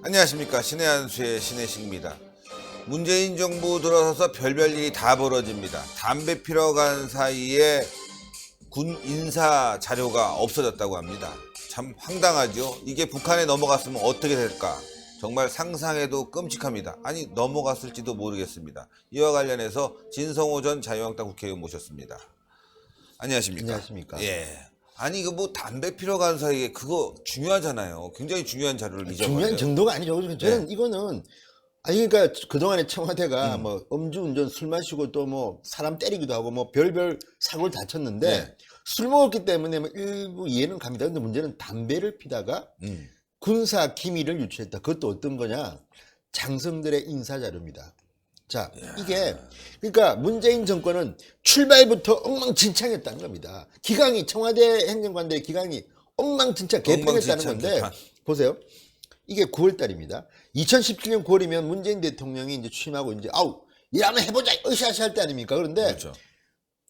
안녕하십니까. 신의 한수의 신혜식입니다. 문재인 정부 들어서서 별별 일이 다 벌어집니다. 담배 피러 간 사이에 군 인사 자료가 없어졌다고 합니다. 참 황당하죠. 이게 북한에 넘어갔으면 어떻게 될까? 정말 상상해도 끔찍합니다. 아니 넘어갔을지도 모르겠습니다. 이와 관련해서 진성호 전 자유한국당 국회의원 모셨습니다. 안녕하십니까. 안녕하십니까. 예. 아니 이거 뭐 담배 피러 간 사이에 그거 중요하잖아요. 굉장히 중요한 자료를 잊어버려요. 중요한 정도가 아니죠. 저는 이거는 그러니까 그동안에 청와대가 뭐 음주운전 술 마시고 또 뭐 사람 때리기도 하고 뭐 별별 사고를 다쳤는데 네. 술 먹었기 때문에 뭐 일부 이해는 갑니다. 근데 문제는 담배를 피다가 군사 기밀을 유출했다. 그것도 어떤 거냐? 장성들의 인사 자료입니다. 자, 이게 그러니까 문재인 정권은 출발부터 엉망진창했다는 겁니다. 기강이 청와대 행정관들의 기강이 엉망진창 개편했다는 건데 개판. 보세요. 이게 9월 달입니다. 2017년 9월이면 문재인 대통령이 이제 취임하고 이제 일 한번 해보자 으쌰으쌰 할 때 아닙니까? 그런데 그렇죠.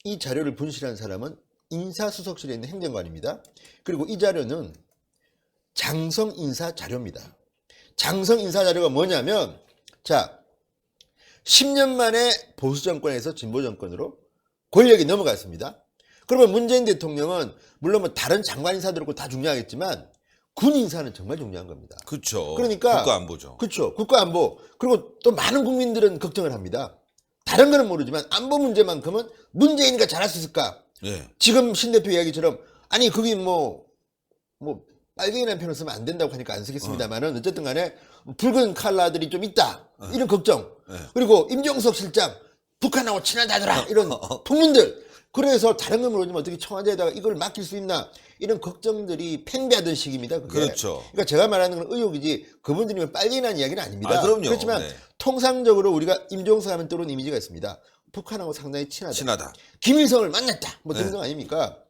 이 자료를 분실한 사람은 인사수석실에 있는 행정관입니다. 그리고 이 자료는 장성 인사 자료입니다. 장성 인사 자료가 뭐냐면 자 10년 만에 보수 정권에서 진보 정권으로 권력이 넘어갔습니다. 그러면 문재인 대통령은 물론 뭐 다른 장관 인사도 그렇고 다 중요하겠지만 군 인사는 정말 중요한 겁니다. 그렇죠. 그러니까 국가 안보죠. 그렇죠. 국가 안보. 그리고 또 많은 국민들은 걱정을 합니다. 다른 거는 모르지만 안보 문제만큼은 문재인이가 잘할 수 있을까? 예. 지금 신 대표 이야기처럼 아니 그게 뭐 빨갱이라는 표현을 쓰면 안 된다고 하니까 안 쓰겠습니다만은 어쨌든 간에 붉은 칼라들이 좀 있다. 이런 걱정. 그리고 임종석 실장 북한하고 친하다더라. 이런 풍문들. 그래서 다른 건 모르지만 어떻게 청와대에다가 이걸 맡길 수 있나 이런 걱정들이 팽배하던 시기입니다. 그게. 그렇죠. 그러니까 제가 말하는 건 의혹이지 그분들이 빨갱이라는 이야기는 아닙니다. 아, 그럼요. 그렇지만 네. 통상적으로 우리가 임종석 하면 떠오르는 이미지가 있습니다. 북한하고 상당히 친하다. 김일성을 만났다. 뭐 등등 아닙니까?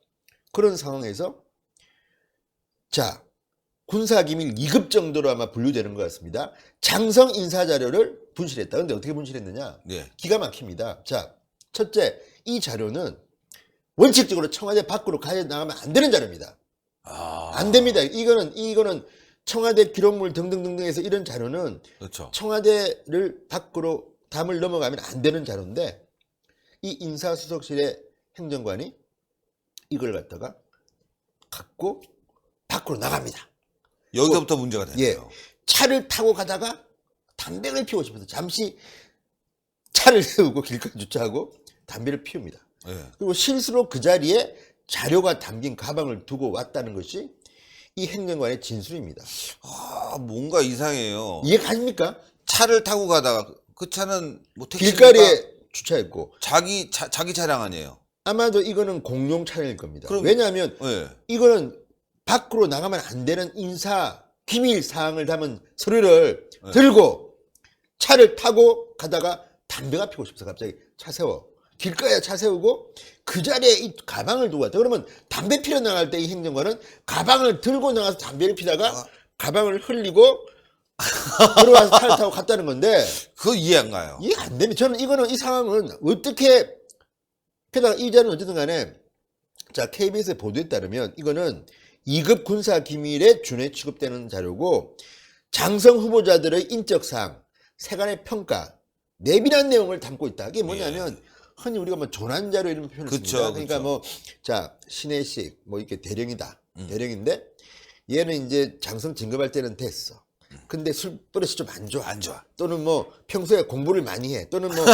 그런 상황에서 자 군사기밀 2급 정도로 아마 분류되는 것 같습니다. 장성 인사자료를 분실했다. 그런데 어떻게 분실했느냐? 네. 기가 막힙니다. 자, 첫째, 이 자료는 원칙적으로 청와대 밖으로 가져나가면 안 되는 자료입니다. 안 됩니다. 이거는 청와대 기록물 등등등등에서 이런 자료는 그렇죠. 청와대를 밖으로 담을 넘어가면 안 되는 자료인데 이 인사수석실의 행정관이 이걸 갖고 밖으로 나갑니다. 여기서부터 문제가 되네요. 예, 차를 타고 가다가 담배를 피우고 싶어서 잠시 차를 세우고 길가에 주차하고 담배를 피웁니다. 예. 그리고 실수로 그 자리에 자료가 담긴 가방을 두고 왔다는 것이 이 행정관의 진술입니다. 아, 뭔가 이상해요. 이해 가십니까? 차를 타고 가다가 그 차는 뭐 택시니까 길거리에 주차했고 자기 차량 아니에요. 아마도 이거는 공용 차량일 겁니다. 그럼- 왜냐하면 예. 이거는 밖으로 나가면 안 되는 인사 기밀 사항을 담은 서류를 들고 차를 타고 가다가 담배가 피고 싶어서 갑자기 차 세워. 길가에 차 세우고 그 자리에 이 가방을 두고 갔다. 그러면 담배 피러 나갈 때 이 행정관은 가방을 들고 나가서 담배를 피다가 가방을 흘리고 들어와서 차를 타고 갔다는 건데 그거 이해 안 가요. 이해 안 됩니다. 저는 이 상황은 어떻게 게다가 이 자는 어쨌든 간에 자 KBS의 보도에 따르면 이거는 2급 군사 기밀에 준해 취급되는 자료고 장성 후보자들의 인적 사항, 세간의 평가, 내밀한 내용을 담고 있다. 이게 뭐냐면 흔히 우리가 뭐 조난 자료 이런 표현을 그쵸, 씁니다. 그러니까 그쵸. 뭐 자 신혜식 뭐 이렇게 대령이다. 대령인데 얘는 이제 장성 진급할 때는 됐어. 근데 술버릇이 좀 안 좋아. 안 좋아. 또는 뭐 평소에 공부를 많이 해. 또는 뭐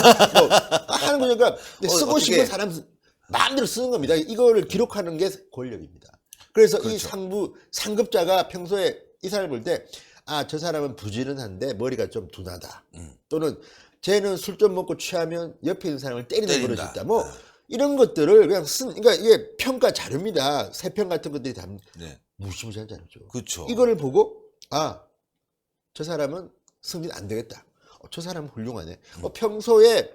하는 거니까 쓰고 어떻게- 싶은 사람 마음대로 쓰는 겁니다. 이거를 기록하는 게 권력입니다. 그래서 이 그렇죠. 상급자가 평소에 이 사람을 볼 때 저 사람은 부지런한데 머리가 좀 둔하다. 또는 쟤는 술 좀 먹고 취하면 옆에 있는 사람을 때리는 버릇이 때린다. 있다. 뭐 이런 것들을 그냥 그러니까 이게 평가 자료입니다. 세평 같은 것들이 다 네. 무시무시한 자료죠. 그렇죠. 이거를 보고 저 사람은 승진 안 되겠다. 저 사람은 훌륭하네. 평소에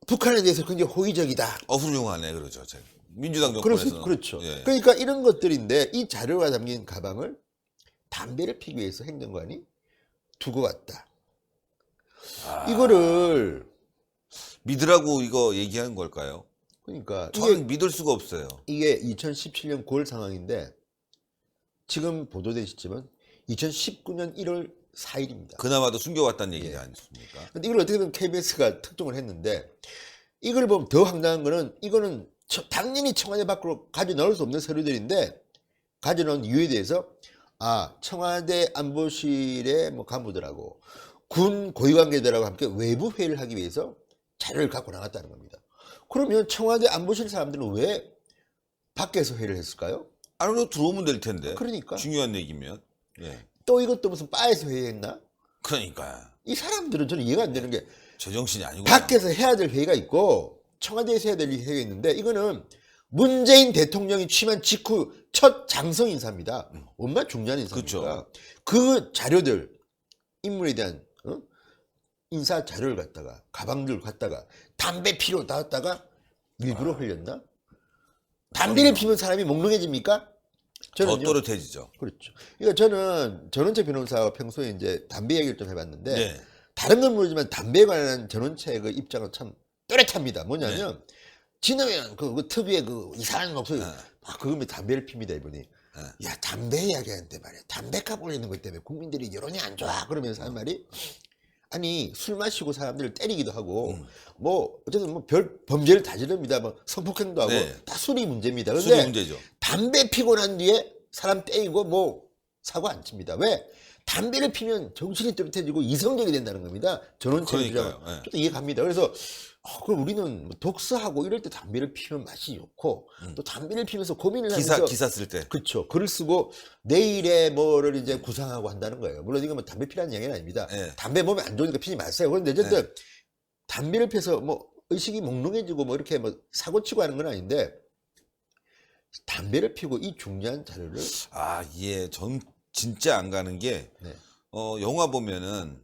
북한에 대해서 굉장히 호의적이다. 훌륭하네 그러죠. 민주당 그럴 정권에서. 그렇죠. 예. 그러니까 이런 것들인데 이 자료가 담긴 가방을 담배를 피기 위해서 행정관이 두고 왔다. 이거를 믿으라고 이거 얘기한 걸까요? 그러니까 저는 믿을 수가 없어요. 이게 2017년 9월 상황인데 지금 보도되셨지만 2019년 1월 4일입니다. 그나마도 숨겨왔다는 얘기지 예. 않습니까? 근데 이걸 어떻게든 KBS가 특종을 했는데 이걸 보면 더 황당한 거는 이거는 당연히 청와대 밖으로 가져 나올 수 없는 서류들인데 가져 나온 이유에 대해서 청와대 안보실의 뭐 간부들하고 군 고위관계들하고 함께 외부 회의를 하기 위해서 자료를 갖고 나갔다는 겁니다. 그러면 청와대 안보실 사람들은 왜 밖에서 회의를 했을까요? 안으로 들어오면 될 텐데. 그러니까. 중요한 얘기면. 예. 또 이것도 무슨 바에서 회의했나? 그러니까 이 사람들은 저는 이해가 안 되는 게 제정신이 아니고. 밖에서 해야 될 회의가 있고 청와대에서 해야 될 회의가 있는데 이거는 문재인 대통령이 취임한 직후 첫 장성 인사입니다. 얼마나 중요한 인사입니까? 그렇죠. 그 자료들 인물에 대한 인사 자료를 갖다가 가방들 갖다가 담배 피러 나왔다가 일부러 흘렸나? 담배를 피면 사람이 몽롱해집니까? 더 저는요. 또렷해지죠. 그렇죠. 그러니까 저는 전원책 변호사와 평소에 이제 담배 얘기를 좀 해봤는데 네. 다른 건 모르지만 담배에 관한 전원책의 입장은 참 또렷합니다. 뭐냐면 지나면 그 특유의 그 이상한 목소리 그거면 담배를 핍니다 이분이. 야 담배 이야기하는데 말이야 담배값 올리는 것 때문에 국민들이 여론이 안 좋아 그러면서 하는 말이 아니 술 마시고 사람들을 때리기도 하고 뭐 어쨌든 뭐 별 범죄를 다 저릅니다. 뭐 성폭행도 하고 네. 다 술이 문제입니다. 술이 그런데 문제죠. 담배 피고 난 뒤에 사람 때리고 뭐 사고 안 칩니다. 왜? 담배를 피면 정신이 또렷해지고 이성적이 된다는 겁니다. 전원체의 주장. 그러니까요. 예. 저도 이해 갑니다. 그래서 그럼 우리는 뭐 독서하고 이럴 때 담배를 피면 맛이 좋고 또 담배를 피면서 고민을 하면서 기사 쓸 때. 그렇죠. 글을 쓰고 내일의 뭐를 이제 구상하고 한다는 거예요. 물론 이건 뭐 담배 피라는 얘기는 아닙니다. 예. 담배 몸에 안 좋으니까 피지 마세요. 그런데 어쨌든 담배를 피워서 뭐 의식이 몽롱해지고 뭐 이렇게 뭐 사고치고 하는 건 아닌데 담배를 피우고 이 중요한 자료를 예. 전 진짜 안 가는 게 네. 영화 보면은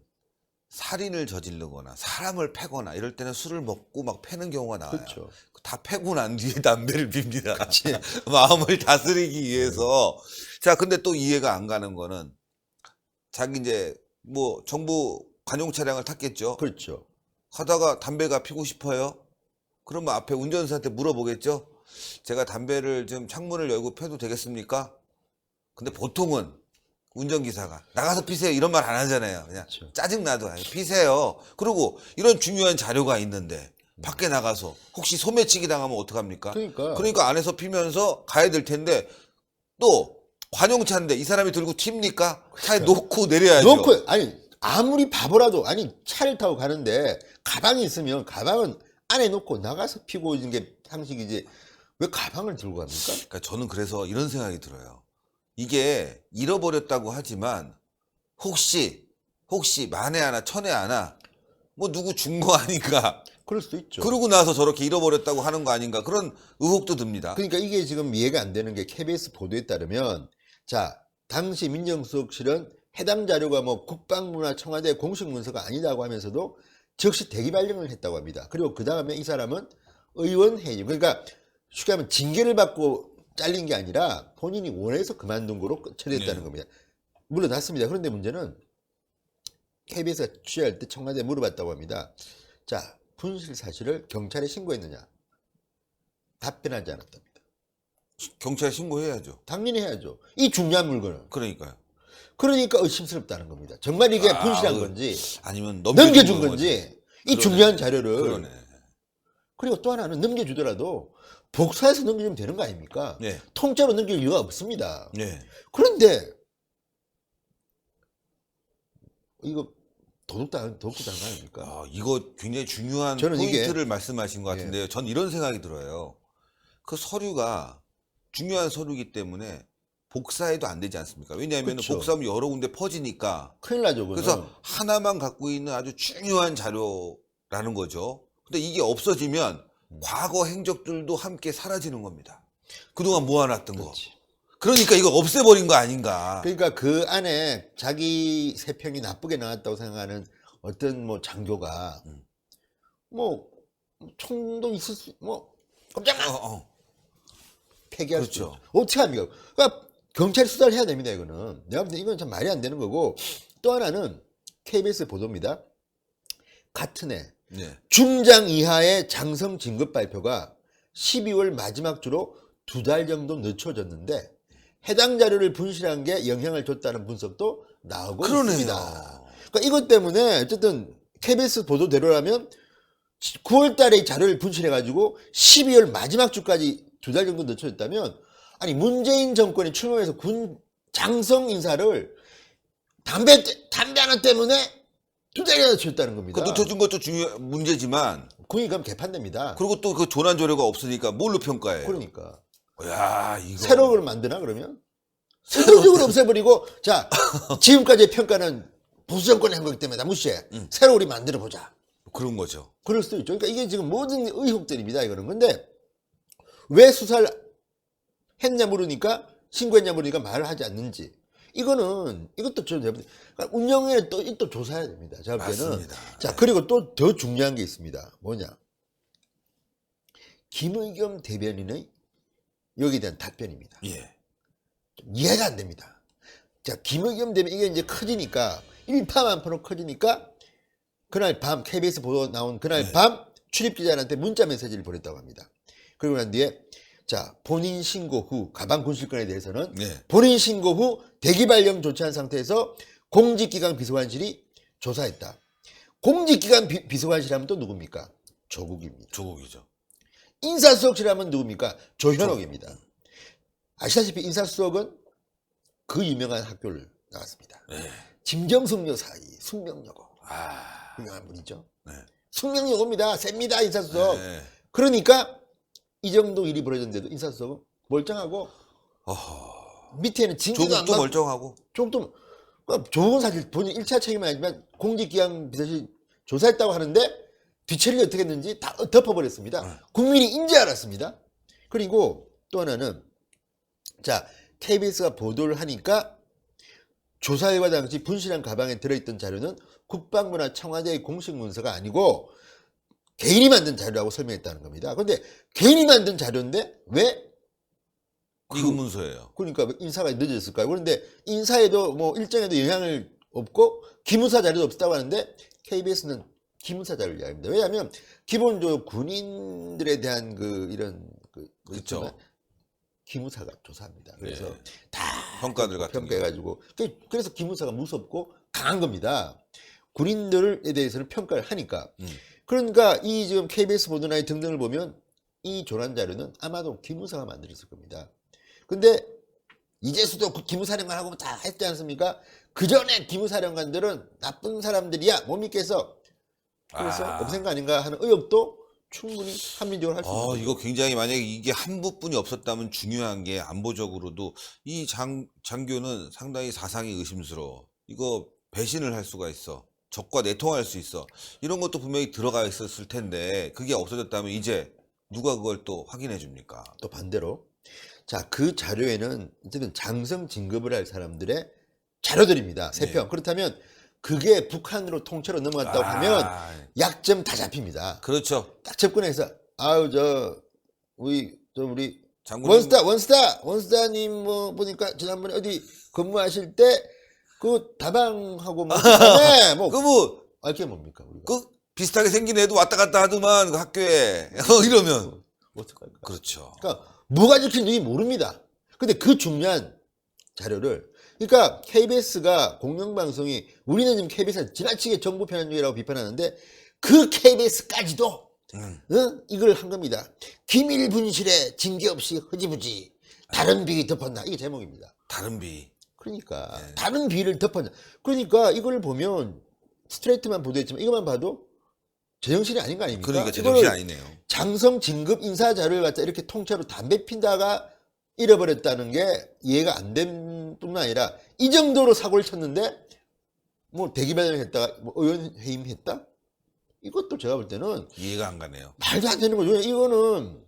살인을 저지르거나 사람을 패거나 이럴 때는 술을 먹고 막 패는 경우가 나와요. 그렇죠. 다 패고 난 뒤에 담배를 핍니다. 마음을 다스리기 위해서. 자, 근데 또 이해가 안 가는 거는 자기 이제 뭐 정부 관용 차량을 탔겠죠. 그렇죠. 하다가 담배가 피고 싶어요. 그러면 앞에 운전사한테 물어보겠죠. 제가 담배를 지금 창문을 열고 펴도 되겠습니까? 근데 보통은 운전기사가 나가서 피세요 이런 말 안 하잖아요. 그냥 그렇죠. 짜증나도 피세요. 그리고 이런 중요한 자료가 있는데 밖에 나가서 혹시 소매치기 당하면 어떡합니까? 그러니까 안에서 피면서 가야 될 텐데 또 관용차인데 이 사람이 들고 튑니까? 차에 놓고 내려야죠. 놓고 아니 아무리 바보라도 아니 차를 타고 가는데 가방이 있으면 가방은 안에 놓고 나가서 피고 있는 게 상식이지 왜 가방을 들고 갑니까? 그러니까 저는 그래서 이런 생각이 들어요. 이게 잃어버렸다고 하지만 혹시 만에 하나 천에 하나 뭐 누구 준 거 아닌가? 그럴 수도 있죠. 그러고 나서 저렇게 잃어버렸다고 하는 거 아닌가? 그런 의혹도 듭니다. 그러니까 이게 지금 이해가 안 되는 게 KBS 보도에 따르면 자 당시 민정수석실은 해당 자료가 뭐 국방부나 청와대 공식 문서가 아니라고 하면서도 즉시 대기 발령을 했다고 합니다. 그리고 그 다음에 이 사람은 의원 해임 그러니까 쉽게 하면 징계를 받고 잘린 게 아니라 본인이 원해서 그만둔 거로 처리했다는 겁니다. 물러났습니다. 그런데 문제는 KBS가 취재할 때 청와대에 물어봤다고 합니다. 자, 분실 사실을 경찰에 신고했느냐? 답변하지 않았답니다. 경찰에 신고해야죠. 당연히 해야죠. 이 중요한 물건을. 그러니까요. 그러니까 의심스럽다는 겁니다. 정말 이게 분실한 건지 아니면 넘겨준 건지 이 그러네. 중요한 자료를 그러네. 그리고 또 하나는 넘겨주더라도 복사해서 넘겨주면 되는 거 아닙니까? 네. 통째로 넘길 이유가 없습니다. 네. 그런데 이거 도둑단 거 아닙니까? 이거 굉장히 중요한 저는 포인트를 말씀하신 것 같은데요. 전 이런 생각이 들어요. 그 서류가 중요한 서류이기 때문에 복사해도 안 되지 않습니까? 왜냐하면 그쵸. 복사하면 여러 군데 퍼지니까. 큰일 나죠. 그거는. 그래서 하나만 갖고 있는 아주 중요한 자료라는 거죠. 근데 이게 없어지면 과거 행적들도 함께 사라지는 겁니다. 그동안 모아놨던 거. 그렇지. 그러니까 이거 없애버린 거 아닌가. 그러니까 그 안에 자기 세평이 나쁘게 나왔다고 생각하는 어떤 뭐 장교가 뭐 총도 있을 수, 뭐 깜짝아 폐기할 그렇죠. 수 있죠. 어떻게 합니까? 그러니까 경찰이 수사를 해야 됩니다. 이거는 내가 볼 때 이건 참 말이 안 되는 거고 또 하나는 KBS 보도입니다. 같은 해 네. 중장 이하의 장성 진급 발표가 12월 마지막 주로 2달 정도 늦춰졌는데 해당 자료를 분실한 게 영향을 줬다는 분석도 나오고 그러네요. 있습니다. 그러니까 이것 때문에 어쨌든 KBS 보도대로라면 9월 달에 이 자료를 분실해가지고 12월 마지막 주까지 2달 정도 늦춰졌다면 아니 문재인 정권이 출범해서 군 장성 인사를 담배 하나 때문에 2달이나 늦췄다는 겁니다. 그 늦춰준 것도 문제지만 군이 그럼 개판됩니다. 그리고 또 그 조난 조례가 없으니까 뭘로 평가해요? 그러니까 야 이거 새로 그걸 만드나 그러면? 새로적으로 없애버리고 자 지금까지의 평가는 보수 정권이 한 거기 때문에 다 무시해. 새로 우리 만들어 보자. 그런 거죠. 그럴 수도 있죠. 그러니까 이게 지금 모든 의혹들입니다. 이거는. 근데 왜 수사를 했냐 물으니까 신고했냐 물으니까 말을 하지 않는지. 이것도 좀 그러니까 운영에 또 조사해야 됩니다. 제가 볼 때는. 맞습니다. 자, 그리고 또 더 중요한 게 있습니다. 뭐냐? 김의겸 대변인의 여기에 대한 답변입니다. 예. 좀 이해가 안 됩니다. 자, 김의겸 대변인 이게 이제 커지니까 일파만파로 커지니까 그날 밤 KBS 보도 나온 그날 네. 밤 출입 기자한테 문자 메시지를 보냈다고 합니다. 그리고 난 뒤에 자 본인 신고 후 가방 군실권에 대해서는 네. 본인 신고 후 대기 발령 조치한 상태에서 공직기강 비서관실이 조사했다. 공직기강 비서관실 하면 또 누굽니까? 조국입니다. 조국이죠. 인사수석실 하면 누굽니까? 조현옥입니다. 아시다시피 인사수석은 그 유명한 학교를 나왔습니다. 네. 김정숙 여사의 숙명여고. 아. 유명한 분이죠. 네. 숙명여고입니다. 셉니다 인사수석. 네. 그러니까 이 정도 일이 벌어졌는데도 인사수석은 멀쩡하고 어허. 밑에는 징계도 안 조국도 받고 멀쩡하고. 조국도 조국은 사실 본인 1차 책임은 아니지만 공직기강 비서실 조사했다고 하는데 뒤처리를 어떻게 했는지 다 덮어버렸습니다. 국민이 인지 알았습니다. 그리고 또 하나는 자 KBS가 보도를 하니까 조사일과 당시 분실한 가방에 들어있던 자료는 국방부나 청와대의 공식 문서가 아니고 개인이 만든 자료라고 설명했다는 겁니다. 그런데 개인이 만든 자료인데 왜? 이거 문서예요. 그러니까 인사가 늦어졌을까요? 그런데 인사에도 뭐 일정에도 영향을 없고 기무사 자료도 없었다고 하는데 KBS는 기무사 자료를 이야기합니다. 왜냐하면 기본적으로 군인들에 대한 그렇죠. 기무사가 조사합니다. 그래서 네. 다 평가들 같은 게. 평가해가지고 그래서 기무사가 무섭고 강한 겁니다. 군인들에 대해서는 평가를 하니까. 그러니까 이 지금 KBS 보도나 등등을 보면 이 조난 자료는 아마도 기무사가 만들었을 겁니다. 근데 이제수도 그 기무사령관하고 다 했지 않습니까? 그 전에 기무사령관들은 나쁜 사람들이야 못 믿겠어. 그래서 없앤 거 아닌가 하는 의혹도 충분히 합리적으로 할 수 있습니다. 이거 굉장히 만약에 이게 한부분이 없었다면 중요한 게 안보적으로도 이 장교는 상당히 사상이 의심스러워. 이거 배신을 할 수가 있어. 적과 내통할 수 있어. 이런 것도 분명히 들어가 있었을 텐데 그게 없어졌다면 이제 누가 그걸 또 확인해 줍니까? 또 반대로 자, 그 자료에는 어쨌든 장성 진급을 할 사람들의 자료들입니다. 3편. 네. 그렇다면 그게 북한으로 통째로 넘어갔다고 하면 약점 다 잡힙니다. 그렇죠. 딱 접근해서 아유 우리 장군님. 원스타님 뭐 보니까 지난번에 어디 근무하실 때 그 다방하고 뭐 그다음에 뭐 알게 뭡니까 우리가 그 비슷하게 생긴 애도 왔다 갔다 하더만 그 학교에 이러면 어떡할까? 그렇죠. 그러니까 뭐가 적힌지 모릅니다. 근데 그 중요한 자료를 그러니까 KBS가 공영방송이 우리는 지금 KBS가 지나치게 정보 편향적이라고 비판하는데 그 KBS까지도 이걸 한 겁니다. 기밀 분실에 징계 없이 흐지부지 다른 비위 덮었나 이게 제목입니다. 다른 비. 그러니까 다른 비위를 덮었나. 그러니까 이걸 보면 스트레이트만 보도했지만 이것만 봐도 제정신이 아닌 거 아닙니까? 그러니까 제정신이 아니네요. 장성 진급 인사 자료를 갖다 이렇게 통째로 담배 핀다가 잃어버렸다는 게 이해가 안 된 뿐만 아니라 이 정도로 사고를 쳤는데 뭐 대기발령했다가 뭐 의원 해임했다? 이것도 제가 볼 때는 이해가 안 가네요. 말도 안 되는 거죠. 이거는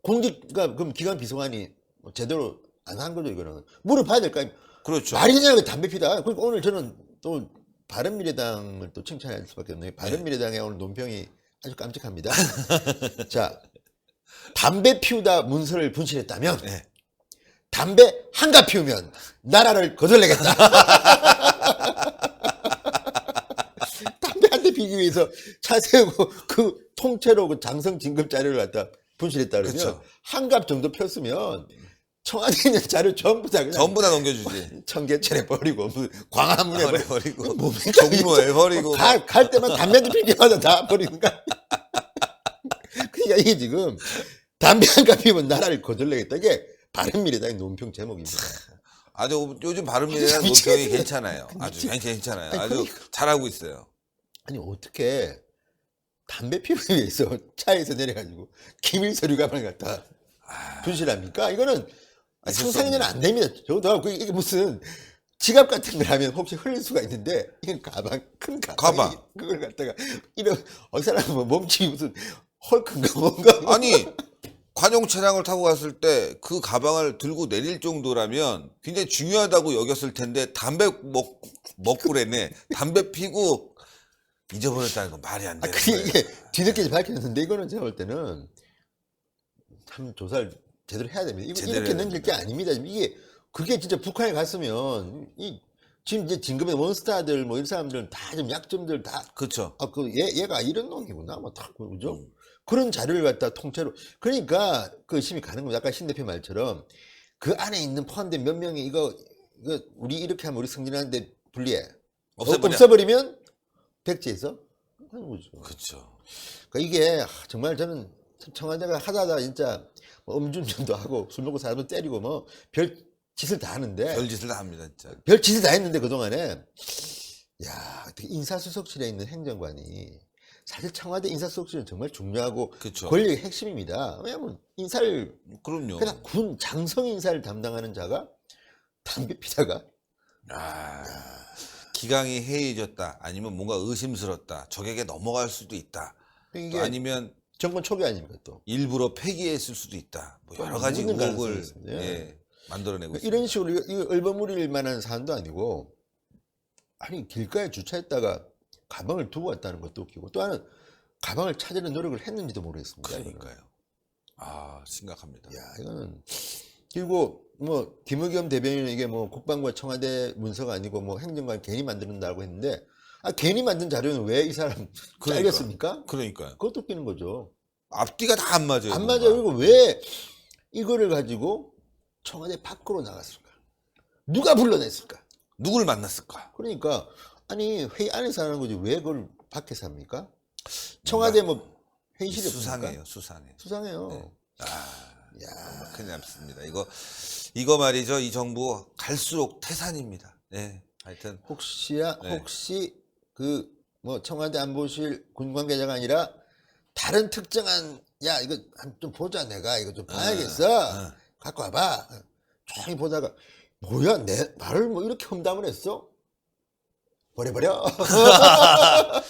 그러니까 그럼 기관 비서관이 뭐 제대로 안 한 거죠. 이거는 물어봐야 될까? 그렇죠. 말이 되냐고 담배 피다. 그러니까 오늘 저는 또 바른미래당을 또 칭찬할 수밖에 없네요. 바른미래당의 오늘 논평이 아주 깜찍합니다. 자, 담배 피우다 문서를 분실했다면 네. 담배 한갑 피우면 나라를 거덜내겠다. 담배 한 대 피기 위해서 차 세우고 그 통째로 그 장성 진급 자료를 갖다 분실했다 그러면 그쵸. 한갑 정도 폈으면 청와대에 있는 자료 전부 다 그냥 전부 다 넘겨주지. 청계천에 버리고 무슨 광화문에 버리고 뭡니까? 종로에 버리고 갈 때만 담배도 필 때마다 다 버리는 거야. 그러니까 이게 지금 담배 한 갑 피우면 나라를 거덜내겠다. 이게 바른미래당의 논평 제목입니다. 아주 요즘 바른미래당 미치겠네. 논평이 괜찮아요. 아주 괜찮아요. 아니, 아주 잘하고 있어요. 아니 어떻게 담배 피우기 위해서 차에서 내려가지고 기밀 서류 가방을 갖다 분실합니까? 이거는 상상이 안 됩니다. 저도 이게 무슨 지갑 같은 걸 하면 혹시 흘릴 수가 있는데 이건 가방, 큰 가방. 그걸 갖다가 이런 사람 뭐 몸집이 무슨 헐큰가 뭔가 아니 관용 차량을 타고 갔을 때 그 가방을 들고 내릴 정도라면 굉장히 중요하다고 여겼을 텐데 담배 먹고래네. 담배 피고 잊어버렸다는 건 말이 안 되는 거예요. 이게 뒤늦게 밝혀졌는데 이거는 제가 볼 때는 참 조사를 제대로 해야 됩니다. 제대로 이렇게 해야 넘길 게 아닙니다. 이게 그게 진짜 북한에 갔으면 지금 이제 진급의 원스타들 뭐 이런 사람들은 다 좀 약점들 다 그렇죠. 얘가 이런 놈이구나 뭐 다 그죠? 그런 자료를 갖다 통째로 그러니까 그 의심이 가는 겁니다. 아까 신 대표 말처럼 그 안에 있는 포함된 몇 명이 이거 우리 이렇게 하면 우리 승진하는데 불리해. 없애버리면 백지에서 하는 거죠. 그렇죠. 그러니까 이게 정말 저는 청와대가 하다하다 진짜 뭐 음주운전도 하고 술 먹고 사람도 때리고 뭐 별 짓을 다 하는데 별짓을 다 합니다, 진짜. 별 짓을 다 했는데 그동안에 야 어떻게 인사수석실에 있는 행정관이 사실 청와대 인사수석실은 정말 중요하고 그쵸. 권력의 핵심입니다. 왜냐하면 인사를 그럼요. 그냥 군 장성 인사를 담당하는 자가 담배 피다가 기강이 해이해졌다. 아니면 뭔가 의심스럽다. 적에게 넘어갈 수도 있다. 이게 아니면 정권 초기 아닙니까 또 일부러 폐기했을 수도 있다. 뭐 여러 가지 묻는 의혹을 가능성이 있습니다. 만들어내고 있습니다. 이런 식으로 이거 얼버무릴 만한 사안도 아니고 아니 길가에 주차했다가 가방을 두고 왔다는 것도 웃기고 또 하나는 가방을 찾으려는 노력을 했는지도 모르겠습니다. 그러니까요. 심각합니다. 야 이거는 그리고 뭐 김의겸 대변인은 이게 뭐 국방부와 청와대 문서가 아니고 뭐 행정관 괜히 만드는다고 했는데 괜히 만든 자료는 왜 이 사람 알겠습니까? 그러니까요. 그것도 웃기는 거죠. 앞뒤가 다 안 맞아요. 안 뭔가. 맞아요. 그리고 왜 이거를 가지고 청와대 밖으로 나갔을까? 누가 불러냈을까? 누굴 만났을까? 그러니까 아니 회의 안에서 하는 거지 왜 그걸 밖에서 합니까? 청와대 뭐 회의실이 없습니까? 수상해요. 네. 큰일 났습니다. 이거 말이죠. 이 정부 갈수록 태산입니다. 네. 하여튼 혹시 네. 그 뭐 청와대 안보실 군 관계자가 아니라 다른 특정한 이거 좀 보자 내가 이거 좀 봐야겠어. 갖고 와봐. 조용히 보다가 뭐야 내 말을 뭐 이렇게 험담을 했어? 버려.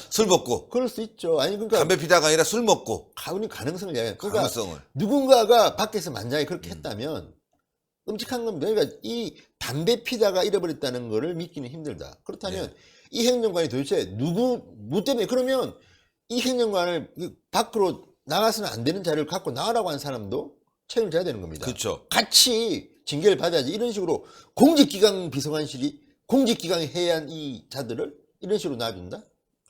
술 먹고 그럴 수 있죠. 아니 그러니까 담배 피다가 아니라 술 먹고 가능성을 이야기해요. 그러니까 가능성을. 누군가가 밖에서 만약에 그렇게 했다면 끔찍한 겁니다. 그러니까 이 담배 피다가 잃어버렸다는 거를 믿기는 힘들다. 그렇다면 이 행정관이 도대체 뭐 때문에 그러면 이 행정관을 밖으로 나가서는 안 되는 자료를 갖고 나가라고 한 사람도 책임을 져야 되는 겁니다. 그렇죠. 같이 징계를 받아야지. 이런 식으로 공직기강 비서관실이 공직기강에 해야한 이 자들을 이런 식으로 놔준다?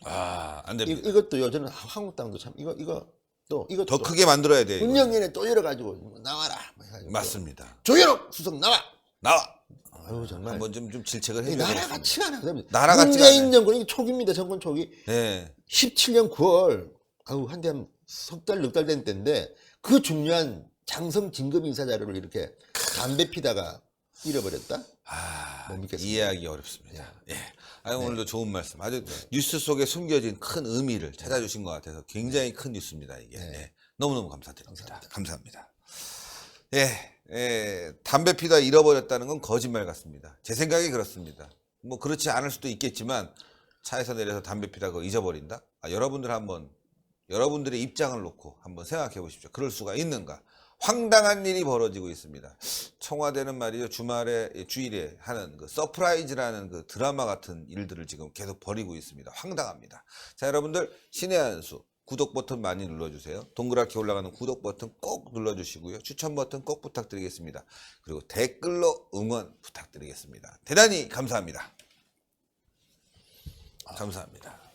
안 됩니다. 이것도요. 저는 한국당도 참 이것도 더 크게 만들어야 돼요. 이거는. 운영위원회 또 열어가지고 나와라. 해가지고. 맞습니다. 조현옥 수석 나와. 아유 정말. 한번 좀 질책을 이 해줘야 나라 같지가 않아요. 나라 같지가 문재인 않아요. 정권이 초기입니다. 정권 초기. 네. 17년 9월 한때 한 석 달, 넉 달 된 때인데 그 중요한 장성 진급 인사 자료를 이렇게 담배 피다가 잃어버렸다? 못 믿겠습니다. 이해하기 어렵습니다. 오늘도 좋은 말씀. 아주 뉴스 속에 숨겨진 큰 의미를 찾아주신 것 같아서 굉장히 큰 뉴스입니다. 이게 너무너무 감사드립니다. 감사합니다. 담배 피다 잃어버렸다는 건 거짓말 같습니다. 제 생각이 그렇습니다. 뭐 그렇지 않을 수도 있겠지만 차에서 내려서 담배 피다 그거 잊어버린다? 여러분들의 입장을 놓고 한번 생각해 보십시오. 그럴 수가 있는가? 황당한 일이 벌어지고 있습니다. 청와대는 말이죠. 주일에 하는 그 서프라이즈라는 그 드라마 같은 일들을 지금 계속 벌이고 있습니다. 황당합니다. 자, 여러분들 신의 한 수 구독 버튼 많이 눌러주세요. 동그랗게 올라가는 구독 버튼 꼭 눌러주시고요. 추천 버튼 꼭 부탁드리겠습니다. 그리고 댓글로 응원 부탁드리겠습니다. 대단히 감사합니다. 감사합니다.